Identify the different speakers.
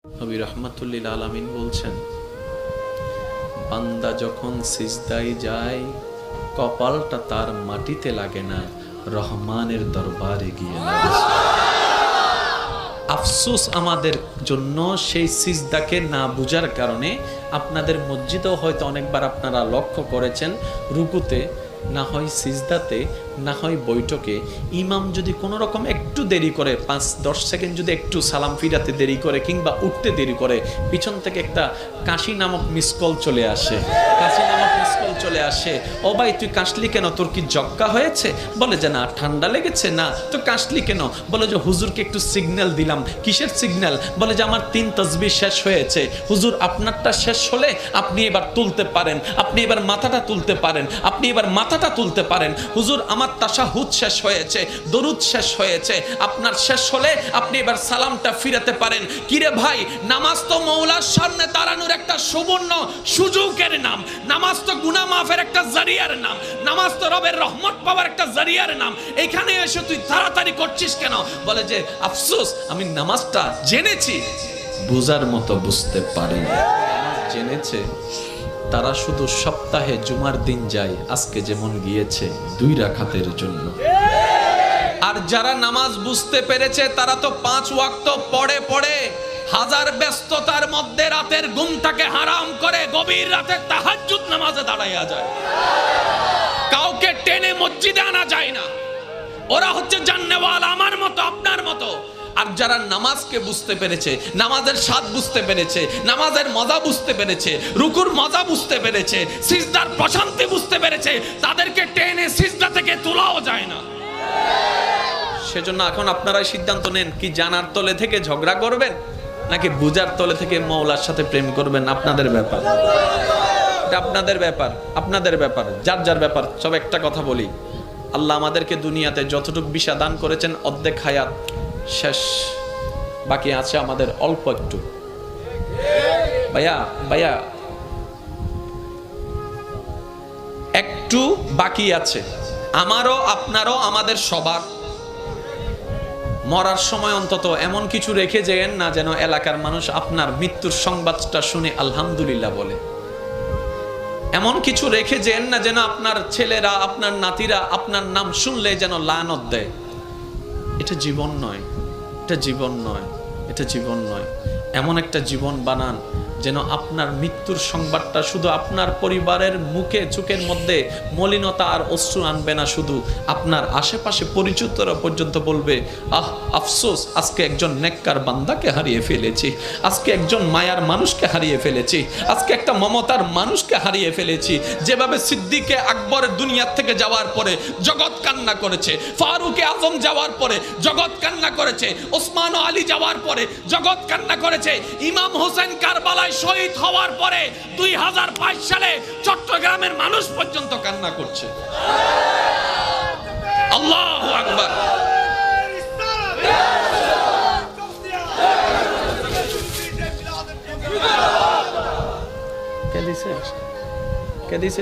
Speaker 1: নবী রাহমাতুল্লিল আলামিন বলছেন, বান্দা যখন সিজদায় যায় কপালটা তার মাটিতে লাগে না, রহমানের দরবারে গিয়ে লাগে। আফসোস আমাদের জন্য সেই সিজদাকে না বুঝার কারণে। আপনাদের মসজিদেও হয়তো অনেকবার আপনারা লক্ষ্য করেছেন, রুকুতে না হয় সিজদাতে না হয় বৈঠকে ইমাম যদি কোনো রকম একটু দেরি করে, 5-10 সেকেন্ড যদি একটু সালাম ফিরাতে দেরি করে কিংবা উঠতে দেরি করে, পিছন থেকে একটা কাশি নামক মিসকল চলে আসে। চলে আসে, ও ভাই তুই কাশলি কেন, তোর কি জক্কা হয়েছে? বলে যে না, ঠান্ডা লেগেছে। না তো কাশলি কেন? বলে যে হুজুরকে একটু সিগন্যাল দিলাম। কিসের সিগন্যাল? বলে যে আমার 3 তাসবিহ শেষ হয়েছে। হুজুর আপনারটা শেষ হলে আপনি এবার তুলতে পারেন, আপনি এবার মাথাটা তুলতে পারেন, আপনি এবার মাথাটা তুলতে পারেন। হুজুর আমার তাশাহুদ শেষ হয়েছে, দরুদ শেষ হয়েছে, আপনার শেষ হলে আপনি এবার সালামটা ফিরাতে পারেন। কিরে ভাই, নামাজ তো মওলার সামনে দাঁড়ানোর একটা সুবর্ণ সুযোগের নাম, নামাজ তো গুনাহ মাফের একটা জারিয়ার নাম, নামাজ তো রবের রহমত পাওয়ার একটা জারিয়ার নাম। এখানে এসে তুই তাড়াতাড়ি করছিস কেন? বলে যে আফসোস, আমি নামাজটা জেনেছি, বুঝার মতো বুঝতে পারিনি। জেনেছে তারা শুধু সপ্তাহে জুমার দিন যায়, আজকে যেমন গিয়েছে 2 রাকাতের জন্য। আর যারা নামাজ বুঝতে পেরেছে তারা তো 5 ওয়াক্ত পড়ে হাজার ব্যস্ততার মধ্যে রাতের ঘুমটাকে হারাম করে গভীর রাতে তাহাজ্জুদ নামাজে দাঁড়াইয়া যায়। কাউকে টেনে মসজিদে আনা যায় না। ওরা হচ্ছে জান্নেওয়ালা, আমার মতো আপনার মতো। আর যারা নামাজকে বুঝতে পেরেছে, নামাজের স্বাদ বুঝতে পেরেছে, নামাজের মজা বুঝতে পেরেছে, রুকুর মজা বুঝতে পেরেছে, সিজদার প্রশান্তি বুঝতে পেরেছে, তাদেরকে টেনে সিজদা থেকে তোলাও যায় না। সেজন্য এখন আপনারাই সিদ্ধান্ত নেন, কি জানার তলে থেকে ঝগড়া করবেন নাকি বুঝার তলে থেকে মওলার সাথে প্রেম করবেন। আপনাদের ব্যাপার, এটা আপনাদের ব্যাপার, আপনাদের ব্যাপার, যার যার ব্যাপার। সব একটা কথা বলি, আল্লাহ আমাদেরকে দুনিয়াতে যতটুকু বিশা দান করেছেন অর্ধেক হায়াত শেষ, বাকি আছে আমাদের অল্প একটু। ভাইয়া একটু বাকি আছে, আমারও আপনারও, আমাদের সবার। মরার সময় অন্তত এমন কিছু রেখে যেন না যেন এলাকার মানুষ আপনার মৃত্যুর সংবাদটা শুনে আলহামদুলিল্লাহ বলে। এমন কিছু রেখে যেন না যেন আপনার ছেলেরা, আপনার নাতিরা আপনার নাম শুনলে যেন লানত দেয়। এটা জীবন নয়, এটা জীবন নয়, এটা জীবন নয়। এমন একটা জীবন বানান যেন আপনার মৃত্যুর সংবাদটা শুধু আপনার পরিবারের মুখে চোখের মধ্যে মলিনতা আর অশ্রু আনবে না, শুধু আপনার আশেপাশে পরিচিতরা পর্যন্ত বলবে, আহ আফসোস, আজকে একজন নেককার বান্দাকে হারিয়ে ফেলেছি, আজকে একজন মায়ার মানুষকে হারিয়ে ফেলেছি, আজকে একটা মমতার মানুষকে হারিয়ে ফেলেছি। যেভাবে সিদ্দিকে আকবরের দুনিয়ার থেকে যাওয়ার পরে জগৎ কান্না করেছে, ফারুকে আজম যাওয়ার পরে জগৎ কান্না করেছে, ওসমান ও আলী যাওয়ার পরে জগৎ কান্না করেছে, ইমাম হোসেন কারবালায় শহীদ হওয়ার পরে 2022 সালে চট্টগ্রামের মানুষ পর্যন্ত কান্না করছে। আল্লাহু আকবার। কে দিছে